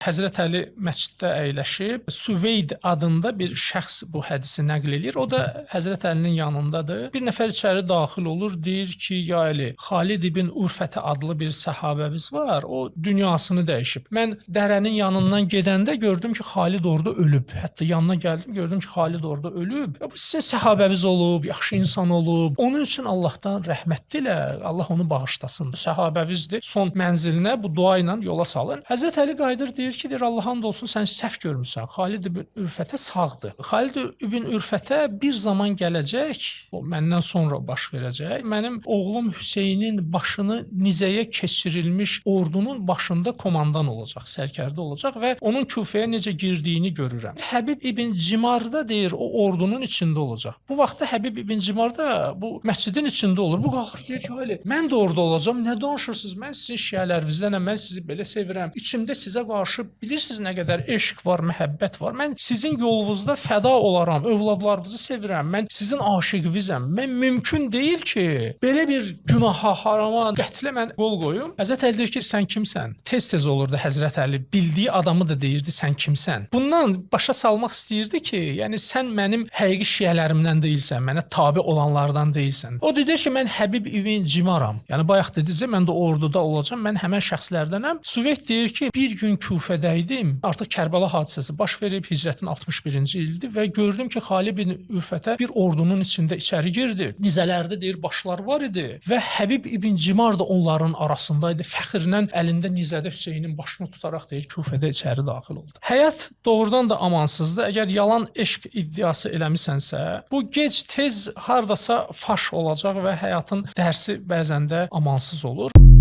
Həzrət Əli məsciddə əyləşib, Süveyd adında bir şəxs bu hədisi nəql edir. O da Həzrət Əlinin yanındadır. Bir nəfər içəri daxil olur, deyir ki, ya Əli, Xalid ibn Urfətə adlı bir səhabəviz var, o dünyasını dəyişib. Mən dərənin yanından gedəndə gördüm ki, Xalid orada ölüb. Hətta yanına gəldim, gördüm ki, Xalid orada ölüb. Bu sizin səhabəviz olub, yaxşı insan olub. Onun üçün Allahdan rəhmət dilə, Allah onu bağışlasın. Səhabəvizdir. Son mənzilinə bu dua ilə yola salın. Həzrət Əli qayıdır, deyir ki, Allah and olsun, sən səhv görmüsən. Xalid ibn Ürfətə sağdır. Xalid ibn Ürfətə bir zaman gələcək, o məndən sonra baş verəcək. Mənim oğlum Hüseynin başını nizəyə keçirilmiş ordunun başında komandan olacaq, sərkərdə olacaq və onun Küfəyə necə girdiyini görürəm. Həbib ibn Cimar da deyir, o ordunun içində olacaq. Bu vaxtda Həbib ibn Cimar da bu məscidin içində olur. Bu qalxır, deyir ki, Əli, mən də orada olacağam. Nə danışırsınız? Mən sizin şiələrinizdən, mən sizi belə sevirəm. İçimdə sizə qarşı bilirsiniz nə qədər eşq var, məhəbbət var. Mən sizin yolunuzda fəda olaram, övladlarınızı sevirəm. Mən sizin aşiqinizəm. Mən mümkün deyil ki, belə bir günaha, harama, qətlə mən qol qoyum. Həzrət Əli deyir ki, sən kimsən? Tez-tez olurdu Həzrət Əli. Bildiyi adamı da deyirdi, sən kimsən? Bundan başa salmaq istəyirdi ki, yəni sən mənim həqiqi şiələrimdən deyilsən, mənə tabe olanlardan deyilsən. O deyir ki, mən Həbib ibn Cimaram. Yəni bayaq dedinizsə, mən də orduda olacağam. Mən həmən şəxslərdənəm. Süveyd deyir ki, bir gün Küfədə idim. Artıq Kərbəla hadisəsi baş verib, hicrətin 61-ci ildir və gördüm ki, Xalid ibn Ürfətə bir ordunun içində içəri girdi. Nizələrdə deyir başlar var idi və Həbib ibn Cimar da onların arasındaydı. Fəxrlə əlində nizədə Hüseynin başını tutaraq deyir Küfədə içəri daxil oldu. Həyat doğrudan da amansızdır. Əgər yalan eşq iddiası eləmisənsə, bu gec tez hardasa faş olacaq və həyatın dərsi bəzən də amansız olur.